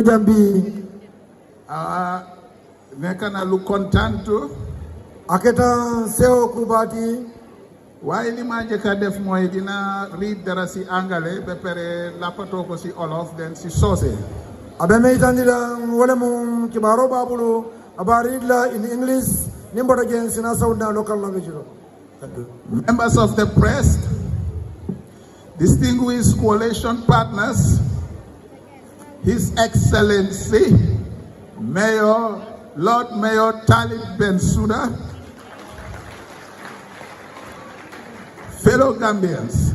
Jambi. Nekana lu kontanto. Aketa seo kubati. Waaye li ma njëkk a def mooy dina read dara si angale ba pare lapatoo ko si olof den si soose. Abe me itandila wale mu kibaro babulu abaridla in English nimbo again sina sauna local language. Members of the press, distinguished coalition partners, His Excellency Lord Mayor Talib Bensouda, fellow Gambians,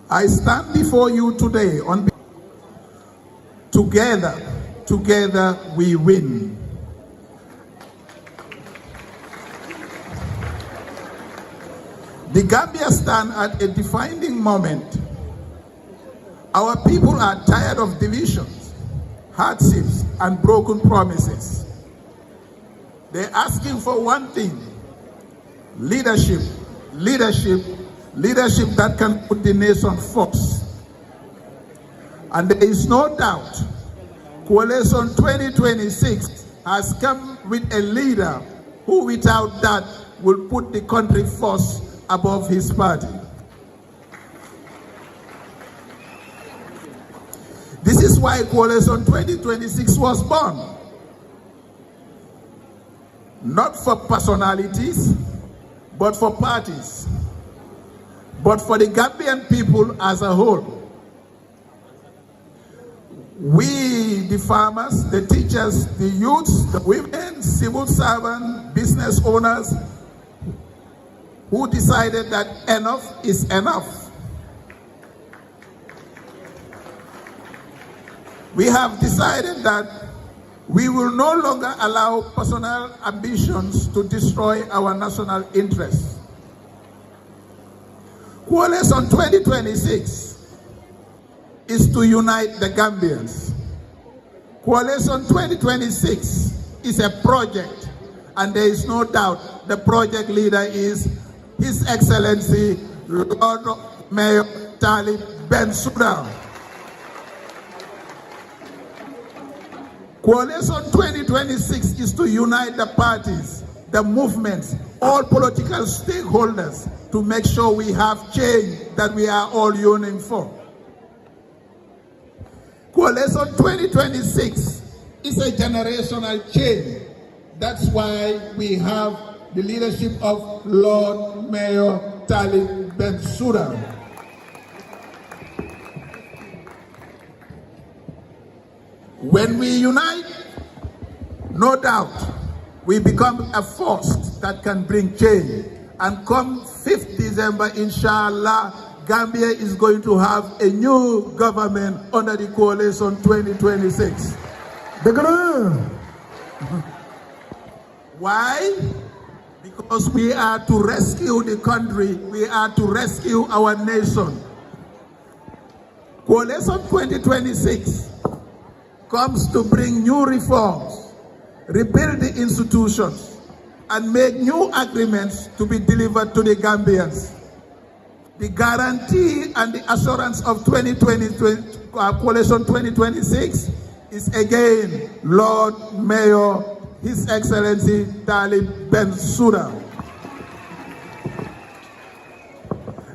I stand before you today on together we win. The Gambia stand at a defining moment. Our people are tired of divisions, hardships, and broken promises. They're asking for one thing: leadership that can put the nation first. And there is no doubt, Coalition 2026 has come with a leader who without that will put the country first above his party. This is why Coalition 2026 was born. Not for personalities, but for parties, but for the Gambian people as a whole. We, the farmers, the teachers, the youths, the women, civil servants, business owners, who decided that enough is enough. We have decided that we will no longer allow personal ambitions to destroy our national interests. Coalition 2026 is to unite the Gambians. Coalition 2026 is a project, and there is no doubt the project leader is His Excellency Lord Mayor Talib Bensouda. Coalition 2026 is to unite the parties, the movements, all political stakeholders to make sure we have change that we are all yearning for. Coalition 2026 is a generational change. That's why we have the leadership of Lord Mayor Talib Bensouda. When we unite, no doubt, we become a force that can bring change. And come 5th December, inshallah, Gambia is going to have a new government under the Coalition 2026. Why? Because we are to rescue the country, we are to rescue our nation. Coalition 2026 comes to bring new reforms, rebuild the institutions, and make new agreements to be delivered to the Gambians. The guarantee and the assurance of Coalition 2026 is again Lord Mayor, His Excellency Talib Bensouda.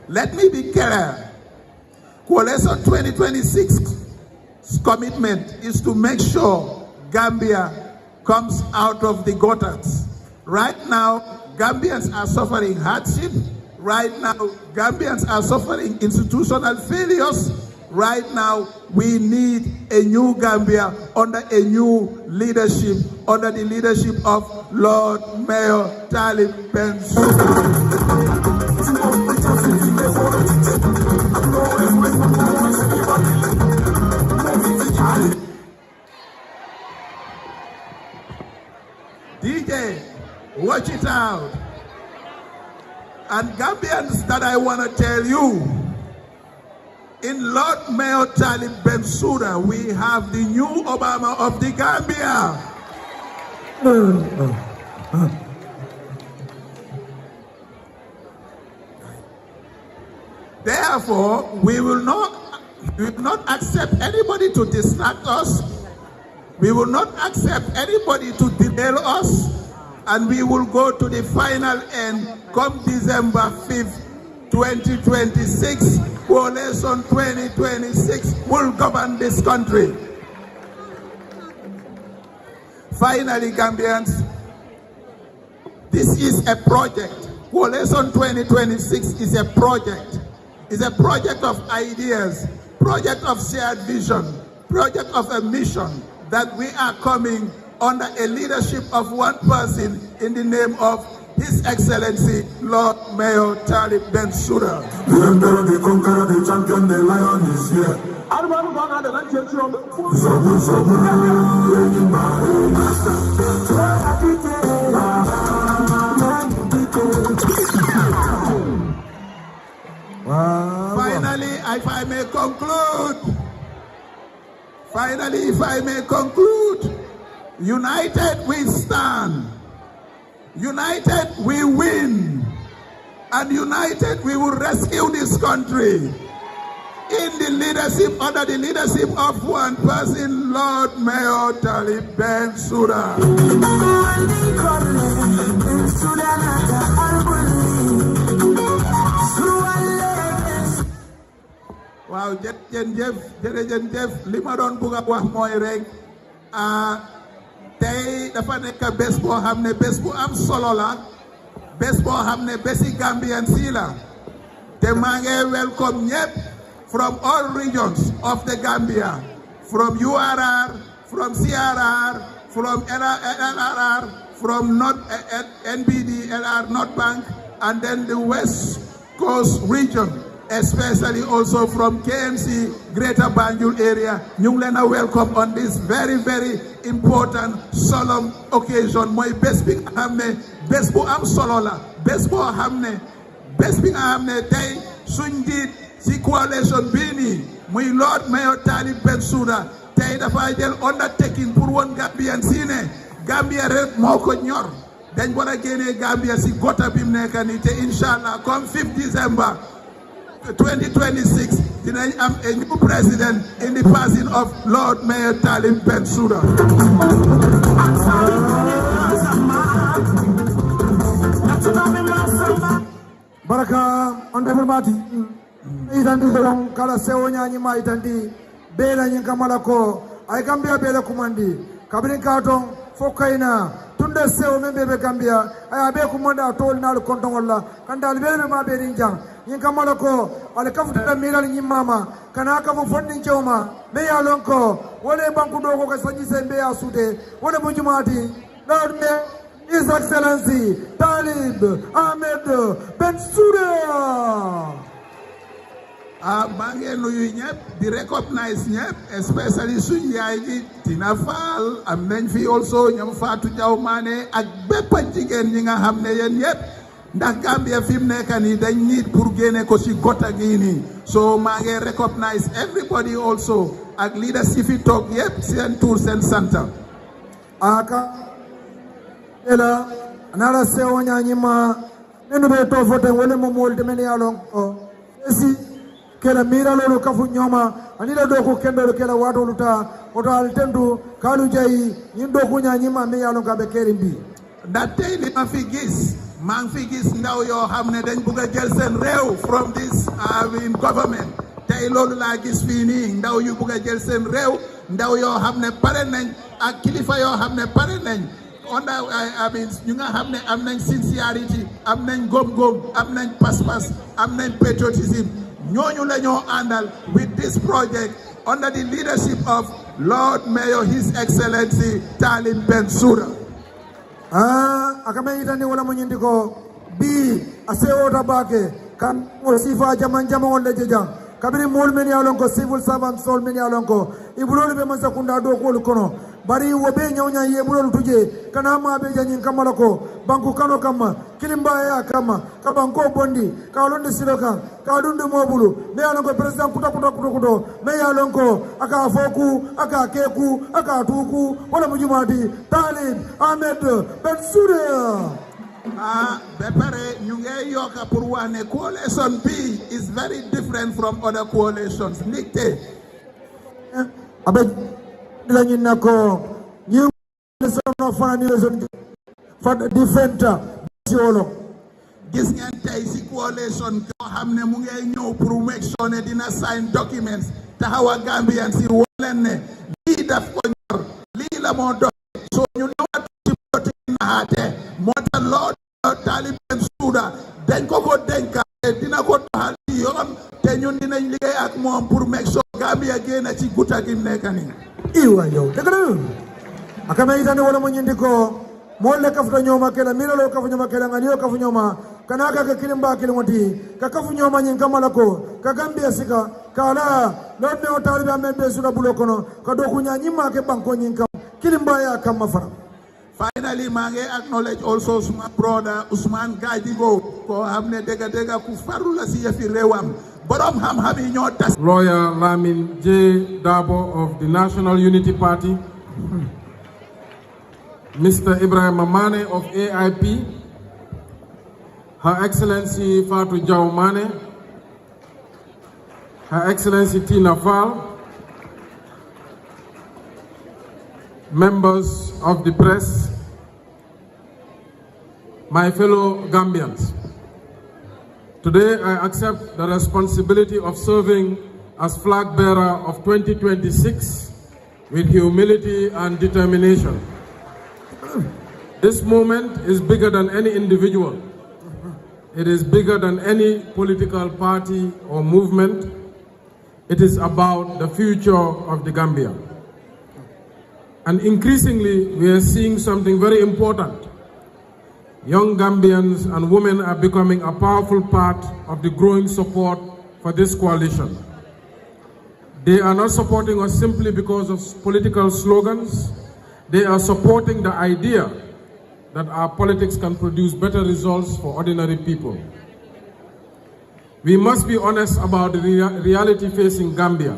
Let me be clear. Coalition 2026's commitment is to make sure Gambia comes out of the gutters. Right now, Gambians are suffering hardship. Right now, Gambians are suffering institutional failures. Right now, we need a new Gambia under a new leadership, under the leadership of Lord Mayor Talib Bensouda. DJ, watch it out. And Gambians, that I want to tell you, in Lord Mayor Talib Bensouda, we have the new Obama of the Gambia. Therefore, we will not We will not accept anybody to distract us. We will not accept anybody to derail us. And we will go to the final end come December 5th, 2026. Coalition 2026 will govern this country. Finally, Gambians, this is a project. Coalition 2026 is a project. It's a project of ideas, project of shared vision, project of a mission that we are coming under a leadership of one person in the name of His Excellency, Lord Mayor Talib Bensouda. The emperor, the conqueror, the champion, the lion is here. Finally, if I may conclude, united we stand, united we win, and united we will rescue this country. In the leadership, under the leadership of one person, Lord Mayor Talib Bensouda. Wow, jërëjëf li ma doon bëgg a wax mooy rek tey dafa nekk bés boo xam ne bés bu am solo la, bés boo xam ne bési Gambian si la, te maa ngi welcome ñëpp from all regions of the Gambia, from URR, from CRR, from LRR, from North NBD, LR North Bank, and then the West Coast region, especially also from KMC, Greater Banjul area. Ñu ngi leen a welcome on this very, very important, solemn occasion. Mooy bés bi nga xam ne bés bu am solo la, bés boo xam ne bés bi nga xam ne tey suñ njiit si coalition bii nii muy Lord Mayor Talib Bensouda tey dafa jël undertaking pour woon Gambian si ne Gambia rek moo ko ñor. Dañ war a génnee Gambia si gota bi mu nekk nii te inshallah comme 5 December 2026 dinañ am a new president in the person of Lord Mayor Talib Bensouda. Baraka honorable Mati. Itanti dorong kala sewonya nyima itanti bela nyikamala ko ay Gambia bela kumandi kabini katong fokaina tunde sewo membe be Gambia ay abe kumanda tol nal konton wala kandal bela ma be rinjang nyikamala ko ale kafuta miral nyimama kana ka mo fondin choma me ya lonko wole banku dogo ka sanyi sembe ya sude wole mujumati Lord Mayor His Excellency Talib Ahmed Bensouda. maa ngi nuyu ñëpp di recognize ñëpp especially suñu yaay ji Tina Fall am nañ fi also ñoom Fatou Diaw Mané ak bépp jigéen ñi nga xam ne yéen ñëpp ndax Gambia fi mu nekk nii dañ nit pour génne ko si gota gi nii so maa ngi recognize everybody also ak leadership fi toog yëpp seen tour seen santa aka ela anala sewo nyanyima nenu be to fote wole mo molde men yalon o esi kela mira lolu kafu nyoma anila do ko kendo kela wato luta oto altendu kalu jayi nyindo ko nyanyima me yalon ka be kerimbi that day li ma fi gis maa ngi fi gis ndaw yoo xam ne dañ bugg a jël seen réew from this government tey loolu laa gis fii nii ndaw yu bugg a jël seen réew ndaw yoo xam ne pare nañ ak kilifa yoo xam ne pare nañ onda ñu nga xam ne am nañ sincerity am nañ góom-góom am nañ pas-pas am nañ patriotism ñooñu la ñoo àndal with this project under the leadership of Lord Mayor His Excellency Talib Bensouda. Akame itani wala mwenyindi ko bi asewo tabake kan sifa jaman wala jejang kabini mol men yalon ko civil servant sol men yalon ko ibulolu be man sakunda do ko kono bari wo be nyawnya ye bulolu tuje kana ma be janyin kamala ko banku kano kama kilimba ya kama ka banko bondi ka londe siloka ka dunde mobulu me yalon ko president kuto me yalon ko aka foku aka keku aka tuku wala mujumati Talib Ahmed Bensouda Bepare nyunge yoka purwane coalition B is very different from other coalitions. Nikte. Abe lanyi nako nyi sama fani leson for the defender siolo. Gis ngeen tay si coalition ko xamne mu ngay ñew pour make sure ne dina sign documents taxawa Gambian si wolen ne li daf ko ñor li la mo do so ñu ñewat ci boti naate mo ta Lord Talib and Suda dañ ko denka dina ko taxal yoon te ñun dinañ liggéey ak moom pour make sure Gambia génn ci guta gi nekk ni Iwa yow dëgg la akama itane wala mo ñindi ko mo le kafuta ñoma kela mino lo kafu ñoma kela ngani yo kafu ñoma kanaka ka kilimba kilimoti ka kafu ñoma nyin kamala ko ka Gambia sika kala lo me o Talib amen be Suda bulo kono ka do kunya nyima ke banko nyin kam kilimba ya kam mafara. Finally, mange acknowledge also my brother Usman Gajibo ko hamne dega ku farula si yafi rewam borom ham ñoo tas. Lawyer Lamin J. Dabo of the National Unity Party, Mr. Ibrahim Mane of AIP, Her Excellency Fatou Jaw Mane, Her Excellency Tina Fall, members of the press, my fellow Gambians. Today I accept the responsibility of serving as flag bearer of 2026 with humility and determination. This moment is bigger than any individual. It is bigger than any political party or movement. It is about the future of the Gambia. And increasingly, we are seeing something very important. Young Gambians and women are becoming a powerful part of the growing support for this coalition. They are not supporting us simply because of political slogans. They are supporting the idea that our politics can produce better results for ordinary people. We must be honest about the reality facing Gambia.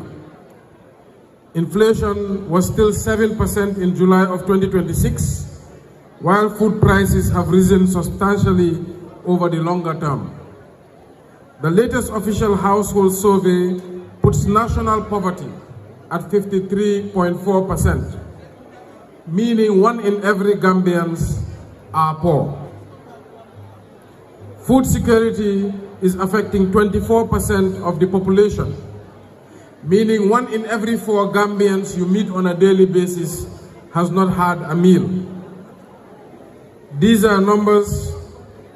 Inflation was still 7% in July of 2026, while food prices have risen substantially over the longer term. The latest official household survey puts national poverty at 53.4%, meaning 1 in every Gambians are poor. Food security is affecting 24% of the population, meaning 1 in every 4 Gambians you meet on a daily basis has not had a meal. These are numbers,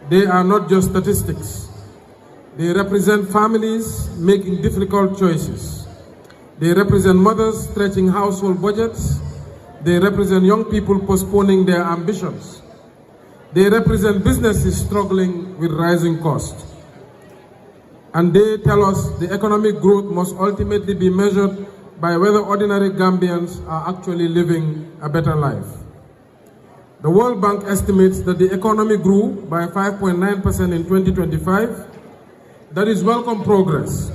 they are not just statistics. They represent families making difficult choices. They represent mothers stretching household budgets. They represent young people postponing their ambitions. They represent businesses struggling with rising costs. And they tell us the economic growth must ultimately be measured by whether ordinary Gambians are actually living a better life. The World Bank estimates that the economy grew by 5.9% in 2025. That is welcome progress.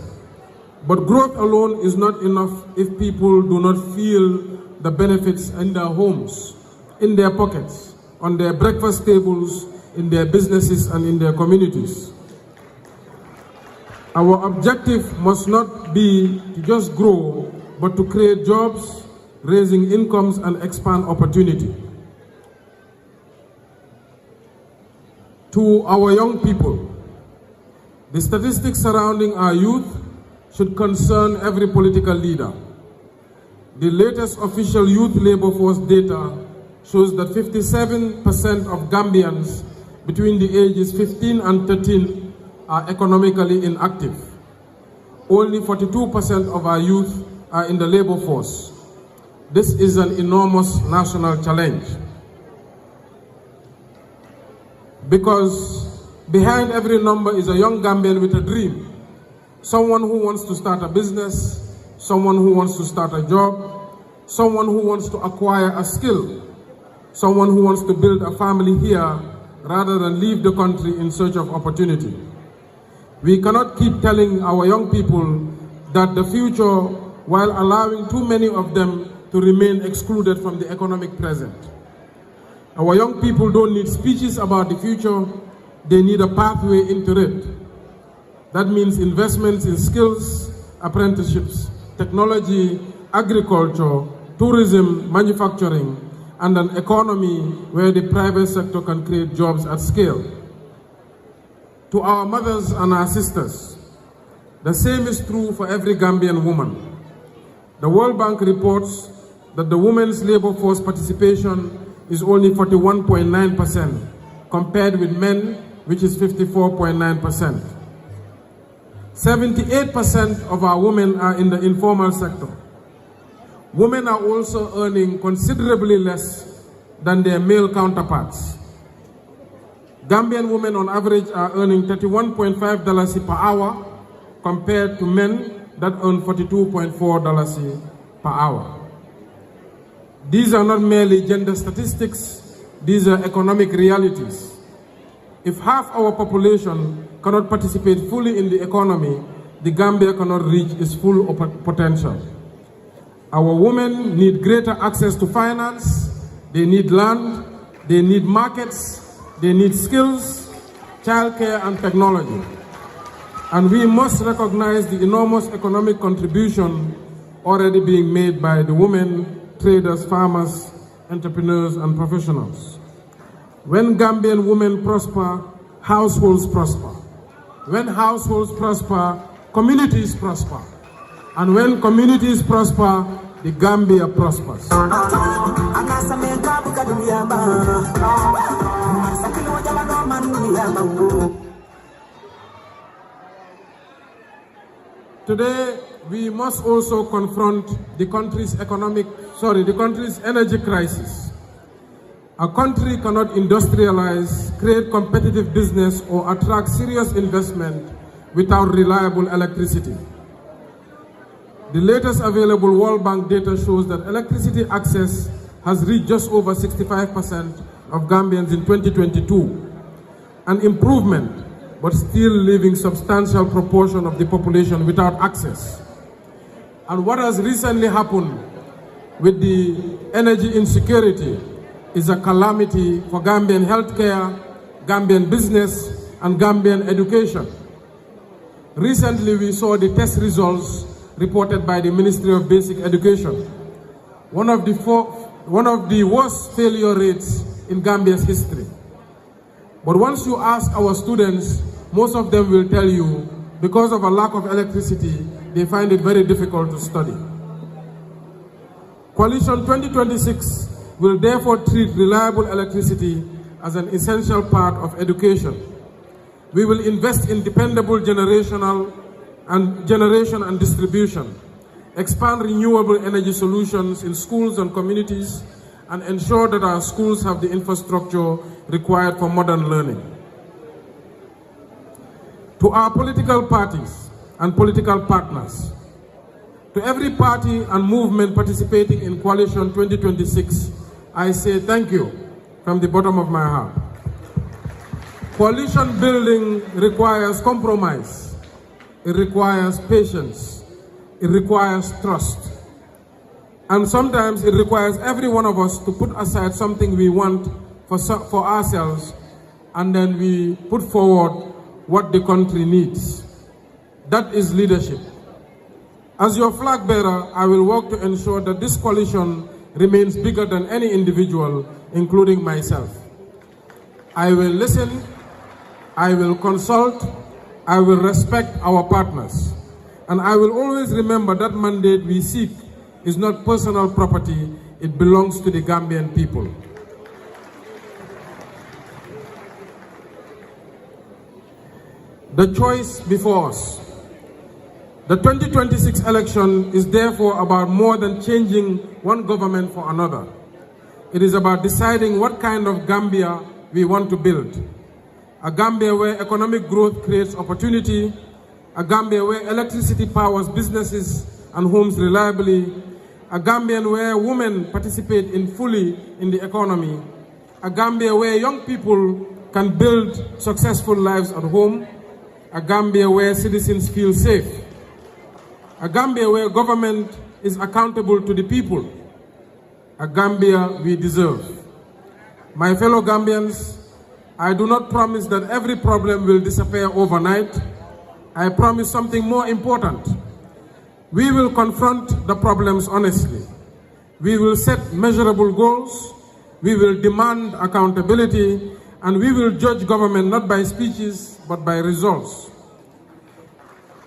But growth alone is not enough if people do not feel the benefits in their homes, in their pockets, on their breakfast tables, in their businesses and in their communities. Our objective must not be to just grow, but to create jobs, raising incomes and expand opportunity. To our young people, the statistics surrounding our youth should concern every political leader. The latest official youth labor force data shows that 57% of Gambians between the ages 15 and 13 are economically inactive. Only 42% of our youth are in the labor force. This is an enormous national challenge. Because behind every number is a young Gambian with a dream. Someone who wants to start a business, someone who wants to start a job, someone who wants to acquire a skill, someone who wants to build a family here rather than leave the country in search of opportunity. We cannot keep telling our young people that the future, while allowing too many of them to remain excluded from the economic present. Our young people don't need speeches about the future, they need a pathway into it. That means investments in skills, apprenticeships, technology, agriculture, tourism, manufacturing, and an economy where the private sector can create jobs at scale. To our mothers and our sisters, the same is true for every Gambian woman. The World Bank reports that the women's labor force participation is only 41.9% compared with men, which is 54.9%. 78% of our women are in the informal sector. Women are also earning considerably less than their male counterparts. Gambian women on average are earning $31.5 per hour compared to men that earn $42.4 per hour. These are not merely gender statistics, these are economic realities. If half our population cannot participate fully in the economy, the Gambia cannot reach its full potential. Our women need greater access to finance, they need land, they need markets, they need skills, childcare and technology. And we must recognize the enormous economic contribution already being made by the women, traders, farmers, entrepreneurs and professionals. When Gambian women prosper, households prosper. When households prosper, communities prosper. And when communities prosper, the Gambia prospers. Today, we must also confront the country's energy crisis. A country cannot industrialize, create competitive business, or attract serious investment without reliable electricity. The latest available World Bank data shows that electricity access has reached just over 65% of Gambians in 2022, an improvement, but still leaving substantial proportion of the population without access. And what has recently happened with the energy insecurity is a calamity for Gambian healthcare, Gambian business, and Gambian education. Recently, we saw the test results reported by the Ministry of Basic Education, one of the worst failure rates in Gambia's history. But once you ask our students, most of them will tell you, because of a lack of electricity, they find it very difficult to study. Coalition 2026 will therefore treat reliable electricity as an essential part of education. We will invest in dependable generation and distribution, expand renewable energy solutions in schools and communities, and ensure that our schools have the infrastructure required for modern learning. To our political parties and political partners, to every party and movement participating in Coalition 2026, I say thank you from the bottom of my heart. Coalition building requires compromise. It requires patience. It requires trust. And sometimes it requires every one of us to put aside something we want for ourselves, and then we put forward what the country needs. That is leadership. As your flag bearer, I will work to ensure that this coalition remains bigger than any individual, including myself. I will listen, I will consult, I will respect our partners, and I will always remember that mandate we seek is not personal property, it belongs to the Gambian people. The choice before us. The 2026 election is therefore about more than changing one government for another. It is about deciding what kind of Gambia we want to build. A Gambia where economic growth creates opportunity, a Gambia where electricity powers businesses and homes reliably, a Gambia where women participate fully in the economy, a Gambia where young people can build successful lives at home, a Gambia where citizens feel safe, a Gambia where government is accountable to the people, a Gambia we deserve. My fellow Gambians, I do not promise that every problem will disappear overnight. I promise something more important. We will confront the problems honestly. We will set measurable goals. We will demand accountability, and we will judge government not by speeches, but by results.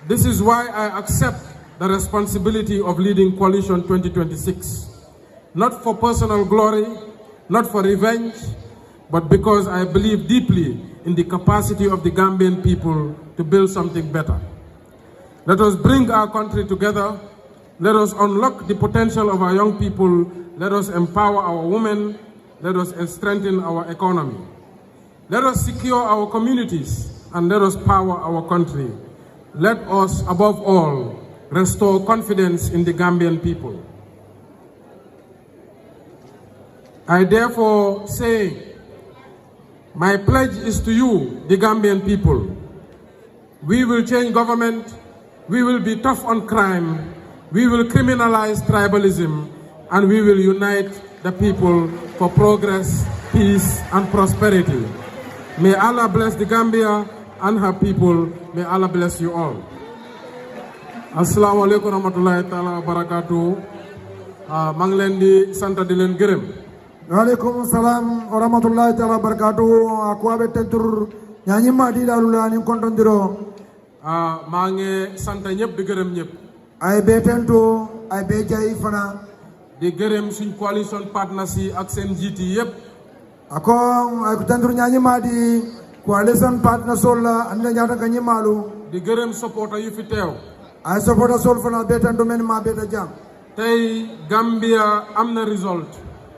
This is why I accept the responsibility of leading Coalition 2026, not for personal glory, not for revenge, but because I believe deeply in the capacity of the Gambian people to build something better. Let us bring our country together. Let us unlock the potential of our young people. Let us empower our women. Let us strengthen our economy. Let us secure our communities, and let us power our country. Let us, above all, restore confidence in the Gambian people. I therefore say, my pledge is to you, the Gambian people. We will change government. We will be tough on crime. We will criminalize tribalism, and we will unite the people for progress, peace, and prosperity. May Allah bless the Gambia and her people. May Allah bless you all. Assalamu alaikum warahmatullahi ta'ala wabarakatuh. Manglendi Santa Dilen Gërëm. Waalaikum salam warahmatullahi ta'ala wabarakatuh. Aku abe tentur nyanyi madi dalula ni kontondiro. Mange santa ñep di gërëm ñep. Ay be tentu ay be jay fana. Di gërëm suñ coalition partners yi ak seen njiit yi yépp. Ako ay tentur nyanyi madi coalition partners sola anda ñata ka ñimalu. Di gërëm supporter yu fi teew. Ay supporter sol fana be tentu men ma be ta jam. Tey Gambia am na result.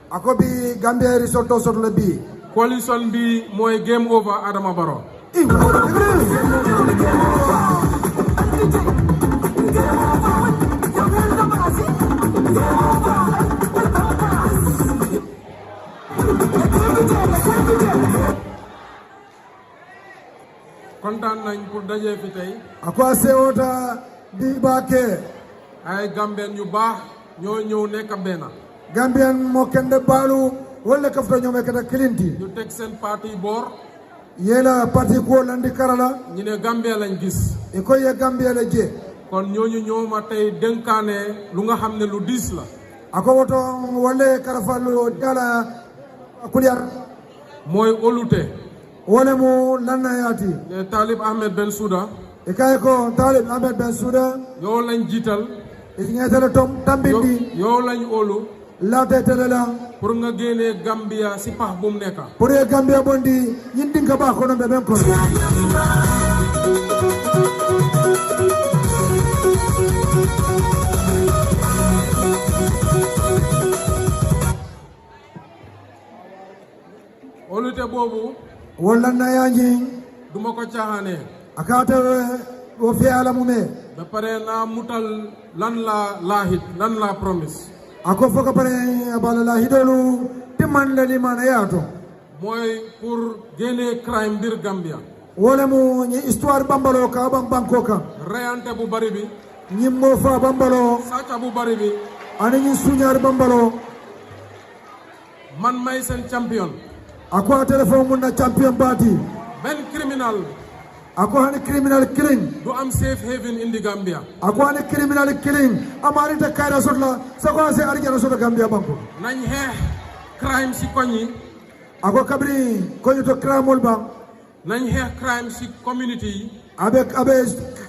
Ako bi Gambia result to sotla bi. Coalition bi mooy game over Adama Barrow. Kontaan nañ pour dajee fi tey. Ako asewota di baake. Ay Gambian yu baax ñoo ñëw nekk benn. Gambian mo kende balu wala kafta ñome kata kilinti. ñu teg seen parti boor. Yela parti ko landi karala. ñu ne Gambia lañ gis. E ko ye Gambia la je. kon ñooñu ñëw ma tey dénkaane lu nga xam ne lu diis la. Ako woto wale karafalu dala kuliyar. mooy olute. Wale mu lanayati. ne Talib Ahmed Bensouda. E kay ko Talib Ahmed Bensouda. yow lañ jiital. E ñetale tom tambindi. yow lañ olu. Laate tele la. pour nga génnee Gambia si pax bu mu nekk. Pour ye Gambia bondi ñindi nga ba ko no be ben ko. olute boobu. Wala na yañi. duma ko caaxaane. Akate wo fi ala mu me. ba pare naa mutal lan la laahit lan la promise. Ako foka pare bala la hidolu timan la ni mana yato. mooy pour génnee crime biir Gambia. Wala mu ñi histoire bambalo ka bam banko ka. reyante bu bari bi. ñi mo fa bambalo. sàcca bu bari bi. Ani ñi suñar bambalo. man may seen champion. Ako a téléphone mun na champion party. benn criminal. Ako hani criminal killing. du am safe haven in the Gambia. Ako hani criminal killing. Amari ta kayra sotla. Sako se arjana sotla Gambia banko. nañ xeex crime si koñ yi. Ako kabri ko to cramol bang. nañ xeex crime si community yi. Abe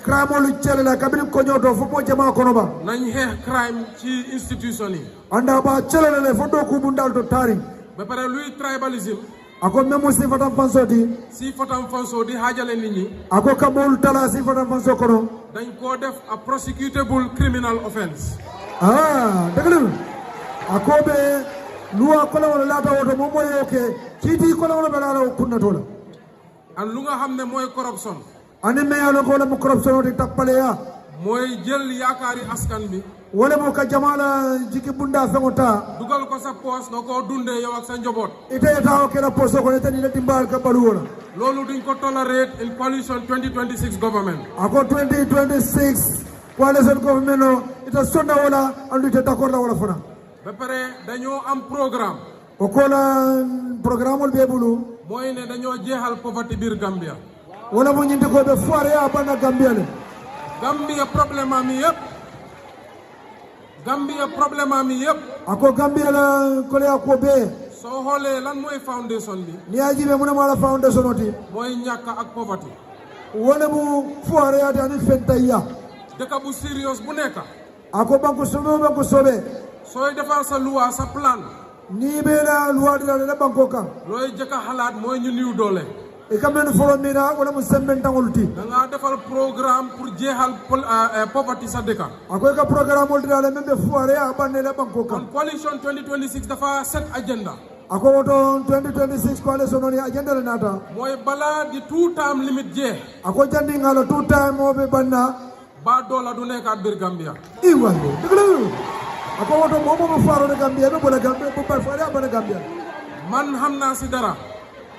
cramol cele la kabri ko nyoto fo mo jama kono ba. nañ xeex crime ci institution yi. Anda ba cele le fo do ku bundal to tari. ba pare luy tribalism. Ako memo si fatam fansoti. si fotam fanso di xaajale nit ñi. Ako kabul tala si fatam fanso kono. dañ koo def a prosecutable criminal offense. Degalul. Ako be luwa kola wala lata woto mo moy oke. Kiti kola wala bela kunna tola. an lu nga xam ne mooy corruption. Ani me yalo ko la mu corruption di tapale ya. mooy jël yaakaari askan bi. Wala mo ka jamala jiki bunda fengota. dugal ko sa poos nga koo dundee yow ak sa njaboot. Ite ta o kera poso ko ite ni le timbal ka balu wala. loolu duñ ko tolerate in coalition 2026 government. Ako 2026 coalition government no ita sonna wala andu ite d'accord la wala fana. ba pare dañoo am programme. O kola programme be bulu mooy ne dañoo jeexal poverty biir Gambia. wala mo ñindi ko be foire ya bana Gambia le Gambia problème am yëpp ako Gambia la ko le ko be soo xoolee lan mooy foundation bi ni aji be mun ma la foundation oti mooy ñàkk ak poverty. wala mu foire ya tan fentaya dëkk bu serious bu nekk ako banko sobe sooy defar sa loi sa plan ni be la loi de la banko kan looy jëkk a xalaat mooy ñu niw doole. e kam men folo mina wala mu semben tangol ti da ngaa defal programme pour jeexal poverty sa dëkk. ako ka programme ol dala men be foire ya banne la banko kan kon coalition 2026 dafa set agenda. ako woto 2026 coalition on agenda la nata mooy balaa di 2 term limit jee ako jandi ngalo 2 time o be banna ba doola du nekkaat biir Gambia. iwande deglu ako woto momo faro de Gambia be bola Gambia bo par fare abana Gambia man xam naa si dara.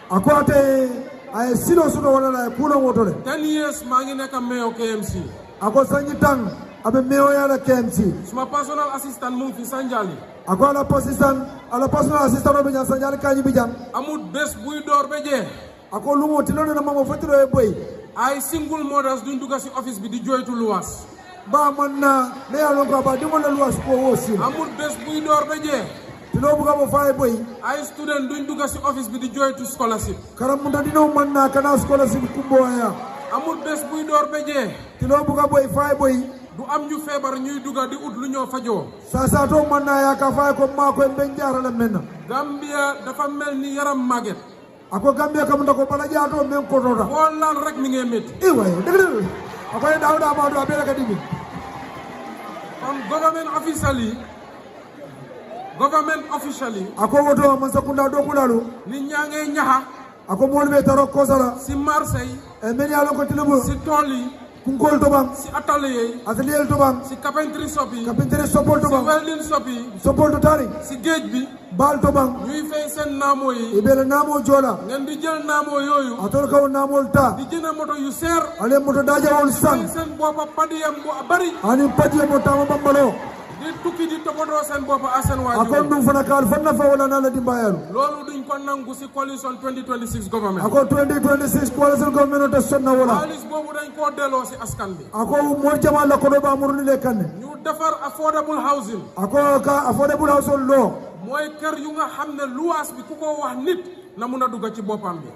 ako ate ay silo sudo wala la kulo woto le 10 years maa ngi nekk mayor KMC. ako sanyi tang abe meo ya la KMC suma personal assistant mu ngi fi Sanjali. ako ala personal assistant o be nya sanjal kanyi bijam amul bés buy door ba jee ako lumo tilono na mamo fatiro e boy ay single mothers duñ dugga si office bi di joytu luwaas. ba manna me ya lon ko ba dimo la luwas ko wosi amul bés buy door ba jee tilo buga mo fay boy ay student duñ dugga si office bi di joytu scholarship. karam munda dino manna kana scholarship kumbo ya amul bés buy door ba jee tilo buga boy fay boy du am ñu feebar ñuy dugga di ut lu ñoo fajoo. sasa to manna ya ka fay ko ma ko ben jaara la menna Gambia dafa mel ni yaram màgget. ako Gambia kam ndako bala jaato men ko tota xool laal rek mi ngee métti. iway deglu ako dawda ma do abela ka dimi kon government officially ako woto man sakunda do kulalu nit ñaa ngee ñaxa ako molbe taro ko sala si marché yi e men ya lon ko tilubu si tool yi kunkol to bam si atelier yi atelier to bam si carpentry shop yi kapintere sopol to si bam welding shop yi sopol to tari si géej bi bal to bam ñuy fay seen naamo yi ibele namo jola ngeen di jël naamo yooyu atol kaw namol ta di jënd moto yu seer ale moto daja wol fay san seen boppa padiyam bu bari ani padiye mo tama bambalo di tukki di toppatoo seen boppa ak seen waajur akon dum fana kal fanna fa wala na la dimbayalu loolu duñ ko nangu si coalition 2026 government. ako 2026 coalition government to sonna wala xaalis boobu dañ koo delloo si askan bi. ako mo jama la ko do ba murni le kanne ñu defar affordable housing. ako ka affordable household law mooy kër yu nga xam ne luwaas bi ku ko wax nit na mun a dugg ci boppam bi.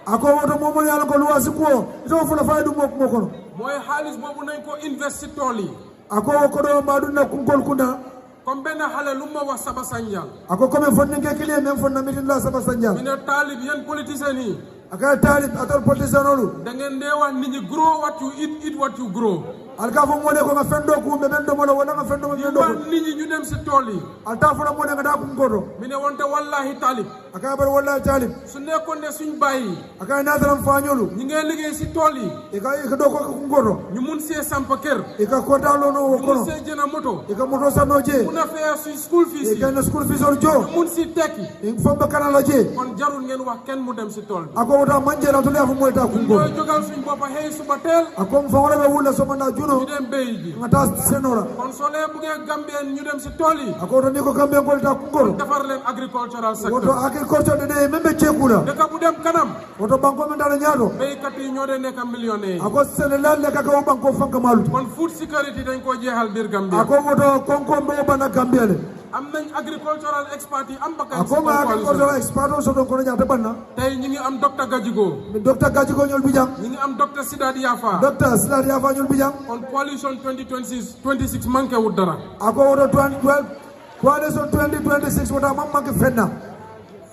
ako woto momo yalla ko luwasi ko to fula faydu mo kono mooy xaalis boobu nañ ko invest si tool yi. ako ko do madu na kunkol kuna comme benn xale lu ma wax Saba Sanjal. ako comme fonni ke kile men fonna mitin la Saba Sanjal mi ne Talib yéen politiciens yi. aka Talib atal politicien olu da ngeen dee wax nit ñi grow what you eat what you grow. alka fo mo ne ko nga fendo ku be ben do mo wala nga fendo mo ñu do wax nit ñi ñu dem si tool yi. alta fo mo ne nga da kunkoto mi ne wante wallahi Talib. aka bar wallahi Talib su nekkoon ne suñ bàyyi. aka nataram fañolu ñi ngay liggéey si tool yi. ika do ko kunkoto ñu mun see samp kër. ika kota lo no ñu mun kono see jënd moto. ika moto sanno je mun a fay suñ school fees yi. ika na school fees or jo ñu mun si tekki. in fomba kana la je kon jarul ngeen wax kenn mu dem si tool bi. ako wota manje na to le fo mo ta ñooy kunkoto jógal suñ boppa xëy suba teel. ako fa wala be wula so manda juno ñu dem béy ji. nga ta senora kon soo lee buggee Gambien ñu dem si tool yi. ako to ni ko kambe ko ta kunkoto defar leen agricultural woto sector. agriculture de membe chekula dëkk bu dem kanam. woto banko men dala ñaato béykat yi ñoo dee nekk millionnaire yi. ako Sénégal le kaka o banko fanka malut kon food security dañ koo jeexal biir Gambia. ako woto konko mbo bana Gambia le am nañ agricultural expert yi am bakkan si ako ma coalition. agriculture expert o soto kono ñaata banna tey ñi ngi am docteur Gajigo. docteur Gadjigo ñol bijang ñi ngi am docteur Sidadi Yafa. docteur Siladi Yafa ñol bijang kon coalition 2026 manqué wut dara. ako woto 2012 coalition 2026 wota mam manke fenna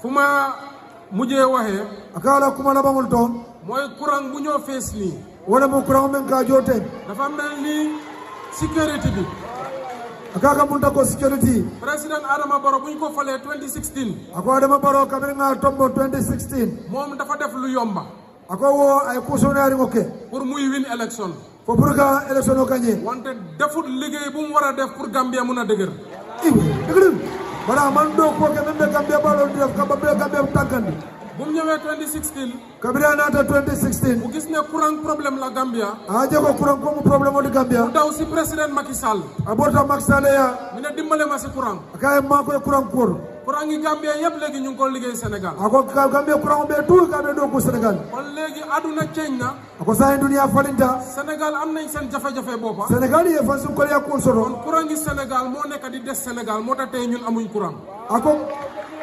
fu ma mujjee waxee aka wala kuma labangol to mooy courant bu ñoo fees nii. wala mo courant men ka joten dafa mel ni sécurité bi. aka ka munta ko security président Adama Barrow bu ñu ko falee 2016. ako Adama Barrow kabiri nga tombo 2016 moom dafa def lu yomba. ako wo ay kusonaari ngoke pour muy win élection. fo pour ka élection o gagné wante defut liggéey bu mu war a def pour Gambia mun a dëgër. dëgg bala man do ko ke membe Gambia balo di def kamba be Gambia tankandi bu mu ñëwee 2016. kabira nata 2016 mu gis ne courant problème la Gambia. a jego courant ko mu problème o di Gambia mu daw si président Macky Sall. abota Macky Sall ya mi ne dimbale ma si courant. kay ma ko courant ko courant yi Gambia yëpp léegi ñu ngi ko liggéey Sénégal ako Gambia courant be tout Gambia do ko Sénégal kon léegi aduna change na ako sa dunia falinta Sénégal am nañ seen jafe-jafe boppa Sénégal ye fa su ko ya ko soro kon courant yi Sénégal moo nekk di des Sénégal moo tax tey ñun amuñ courant ako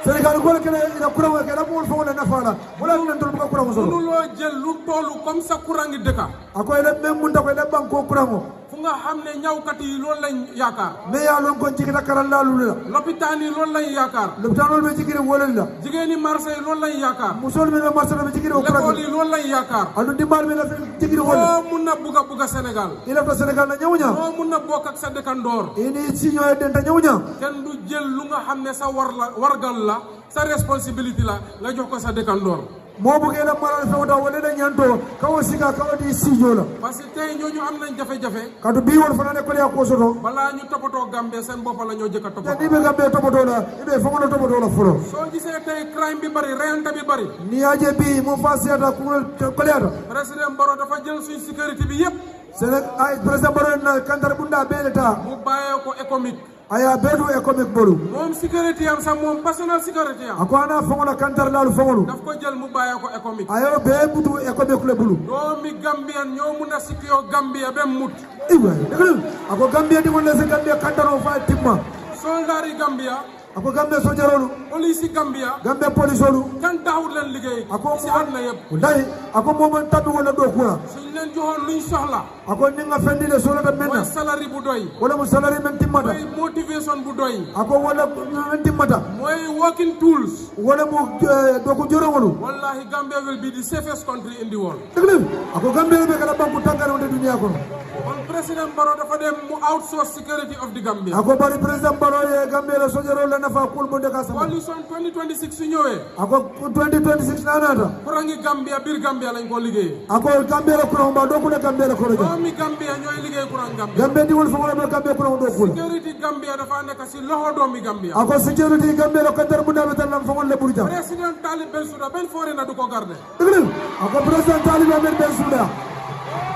Sénégal ko kene ina courant ke la mo fo na nafala wala ñu ndol ko courant soro mënuloo jël lu tollu comme ça courant yi dëkka ako ila même mun ta ko ila banko courant fu nga xam ne ñawkat yi loolu lañ yaakaar mais ya lon ko jigita karal la lu la lopitaan yi loolu lañ yaakaar lopitaan be jigire wolel la jigéen yi marché yi loolu lañ yaakaar musol be marché be jigire o courant l'école yi loolu lañ yaakaar alu dimbal be la jigire wolel moo mun na bugga Sénégal ila to Sénégal na ñawña moo mun na bokk ak sa dëkkandoor ini si ñoy den ta ñawña kenn du jël lu nga xam ne sa wargal la sa responsabilité la nga jox ko sa dëkkandoor mo bu ngeen maral fewta wala da ñanto kawo siga kawo di sijo la parce que tey ñooñu am nañ jafe-jafe kadu bi wol fana ne ko ya ko soto balaa ñu toppatoo Gambie seen bopp la ñoo jëkk a te toppatoo di be Gambie topoto la ibe fa ngona topoto la folo soo gisee tey crime bi bari reyante bi bari ni aje bi mo fasiyata ko leata président Barrow dafa jël suñ sécurité bi yépp Sénégal ay président Barrow na kantar bunda beleta mu bàyyee ko économique aya bedu économique bolu moom sécurité am sax moom personnel sécurité am ako ana fongola kantar lalu fongolu daf ko jël mu bàyyee ko économique ayo be butu économique le bulu doomi Gambien ñoo mun a sikiyoo Gambia ba mut iwa deglu ako Gambia di wala se Gambia kantaro fa timma soldat yi Gambia ako Gambia sojarolu police yi Gambia Gambia police olu kan taxut leen liggéey ako si àdduna yëpp ndai ako mo man tabi wala do kula suñ leen joxoon luñ soxla ako ni nga fendi le solo da menna mooy salary bu doy wala mu salary men timmata mooy motivation bu doy ako wala men timmata mooy working tools wala mu do ko jorowolu wallahi Gambia will be the safest country in the world deglu ako Gambia be kala banku tangaro de dunia ko kon président Barrow dafa dem mu outsource security of the Gambia ako bari président Barrow ye Gambia la sojaro la nafa kul mo de ka sama coalition 2026 su ñëwee ako 2026 nanata courant yi Gambia biir Gambia lañ ko liggéey ako Gambia la kuran ba do ko Gambia la kuran doomi Gambia ñooy liggéey courant Gambia Gambia di wol fa wala Gambia kuran do ko security Gambia dafa nekk si loxo doomi Gambia ako security Gambia la kantar bu ndabe tan fa wala burja président Talib benn foore na du ko garder deglu ako président Talib men ben suda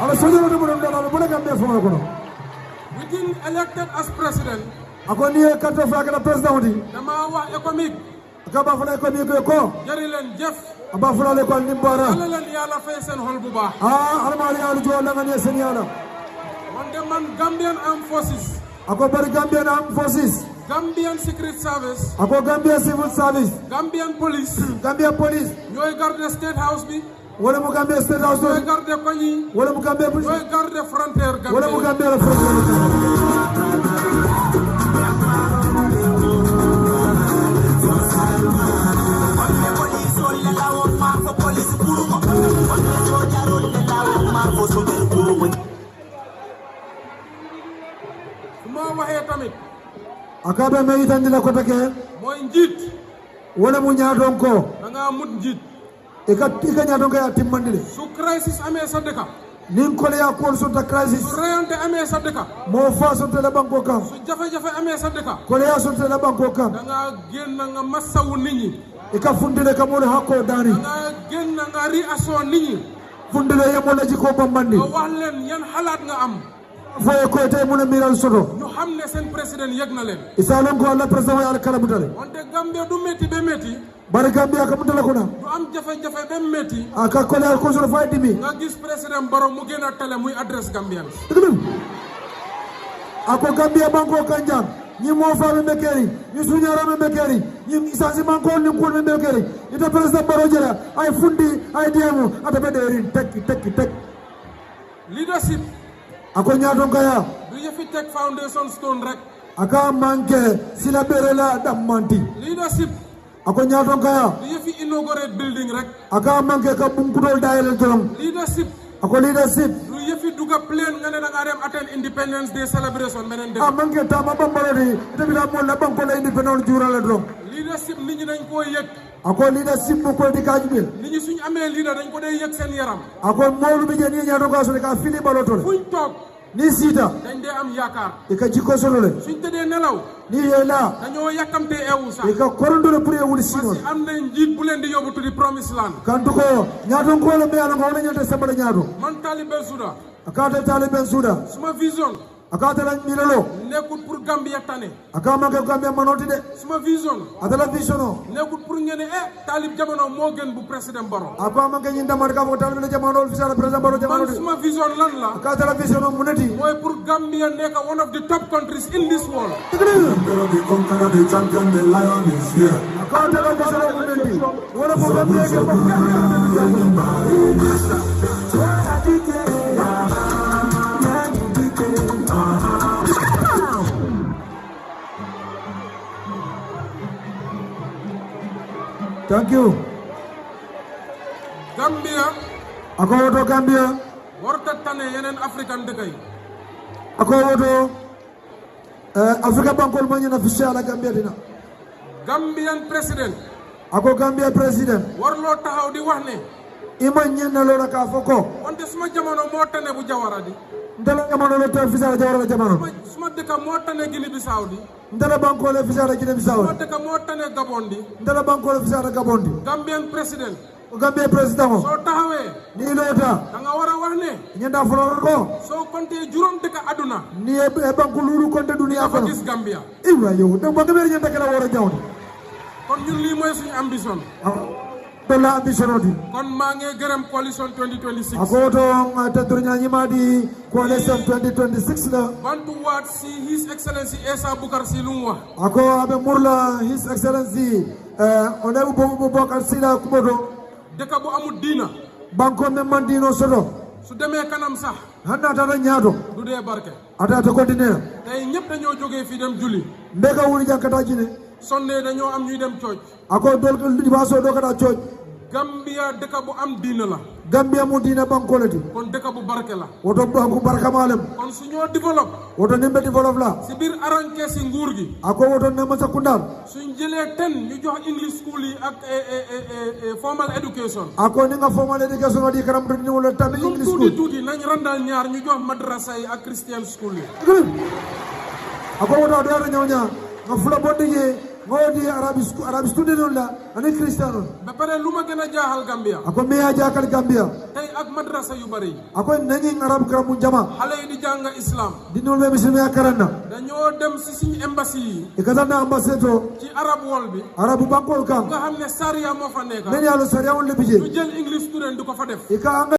ala sojaro de mo do ala bu Gambia fa ko within elected as president ako ni kato fa kala président di dama wax économique ka ba fa économique ko jëri leen jëf aba fa le ko ni bara yàlla leen yàlla fay seen xol bu baax alma ya jo la ngane sen yala man Gambian Armed Forces ako bari Gambian Armed Forces Gambian Secret Service ako Gambia Civil Service Gambian Police Gambia Police ñooy garder State House bi wala mu Gambia State House ñooy garder koñ yi wala mu Gambia ñooy garder frontière wala mu Gambia Gambia la su ma waxee tamit akabe me itandi la ko take mooy njiit wala mu ñaaton ko da ngaa mut njiit ika ñaaton ko ya timmandile su crisis amee sa dëkk nin ko ya ko so ta crisis su reyante amee sa dëkk mo fa so te la banko kan su jafe-jafe amee sa dëkk ko ya so te la banko kan da ngaa génn nga masawu nit ñi ika fundile ka mo hakko dani da ngaa génn nga réaction nit ñi fundile ya mo la jiko bambandi nga wax leen yan xalaat nga am foye ko te mo na miral soto ñu xam ne seen président yëg na leen isalon ko Allah président ya kala mutale wante Gambia du métti ba métti bari Gambia ka mutale ko na du am jafe-jafe ba métti aka ko la ko so fay dimi nga gis président Barrow mu gën a télé muy adresse Gambian deglu ako Gambia banko kanjang ni mo fa be mekeri ni suñara be mekeri ni isansi banko ni ko be mekeri ita président Barrow jera ay fundi ay diamu ata be derin tek leadership ako ñaaton kaya du yëfi teg foundation stone rek aka manke sila berela dammanti leadership ako ñaaton kaya du yëfi inaugurate building rek aka manke ka bunkutol dayel dorom leadership ako leadership du yëfi duga plane nga ne da ngaa dem attend Independence Day celebration beneen a dëkk manke tama bambalodi ita bita mo la banko la independent jurala dorom leadership nit ñi dañ koo yëg ako leadership mo ko di kajbil nit ñi suñ amee leader dañ ko dee yëg seen yaram ako molu bi je ni ñaaton ka so ka fili balotole fuñ toog ni sita dañ dee am yaakaar ika jikko solole suñ tëddee nelaw ni yela dañoo yàkkamtee eewu sax ika korondole pour yewul parce sinol que am na njiit bu leen di yóbbu tuddi promise land kantu ko ñaaton ko la me ala ko wona ñante sabala ñaato man Talib Bensouda akata taliben suda suma vision akatala milalo nekkul pour Gambia tane akama ke Gambia manoti de suma vision atala visiono nekkul pour ngene Talib jamono moo gën bu président Barrow akama ke nyinda marka mo Talib jamano fisala president Barrow jamano man suma vision lan la akatala visiono muneti mooy pour Gambia nekk one of the top countries in this world Emperor, the conqueror, the champion, the lion is here. akatala visiono muneti wala ko Gambia ke Thank you. Gambia Ako woto Gambia warta tane yeneen African dëkk yi ako woto Africa bankol mo nyina fishala Gambia dina Gambian president ako Gambia president warloo taxaw di wax ne ima nyina lora ka foko wante suma jamono moo tane bu Jawara di ndala jamano le tan fishala jawara jamano suma dëkk moo tane Guinée Bissau di ndala banko le fishala Guinea Bissau suma dëkk moo tane Gabon di ndala banko le fishala Gabondi Gambian president o Gambia president o soo taxawee ni lota da nga war a wax ne nyanda folo ko soo compté juróom dëkk aduna ni e banko lulu konte dunia dafa ko gis Gambia iwa yo donc ba Gambia nyanda kala wora jawdi kon ñun lii mooy suñu ambition dolla ambitionoti kon maa ngi gërëm coalition 2026 ako woto tadru nyimadi coalition 2026 la bantu waat si His Excellency Essa Bukar si lu mu wax ako abe murla His Excellency onebu Boubacar Sila kubodo dëkk bu amul diina banko men mandino soto su demee kanam sax hanna tata nyaato du dee barke atata continue tey ñëpp dañoo jógee fii dem julli mbeka wuri jankata jine Sunday dañoo am ñuy dem cooj ako dol dibaso do kata cooj Gambia dëkk bu am diina la Gambia mu dina banko lati kon dëkk bu barke la woto banko barka malem kon su ñoo développe woto nimbe develop la si biir arranqué si nguur gi ako woto nema sakundal suñ jëlee ñu jox English school yi ak formal education ako ni nga formal education di karam do ni wala tam lu English tuuti school tuuti nañ randal ñaar ñu jox madrasa yi ak Christian school yi ako woto do ñawnya nga fula boddige ngodi arabi student la ani christian ba pare lu ma gën a jaaxal Gambia ako meya jakal Gambia tey ak madrasa yu bari yi ako nani arab karamu jama xale yi di jàng islam dinol be muslimi akaranna dañoo dem si suñu embassy yi e kazana ambassador ci arab world bi arabu bankol kam nga xam ne sariya moo fa nekk nani alo sariya won le bije ñu jël English student du ko fa def e ka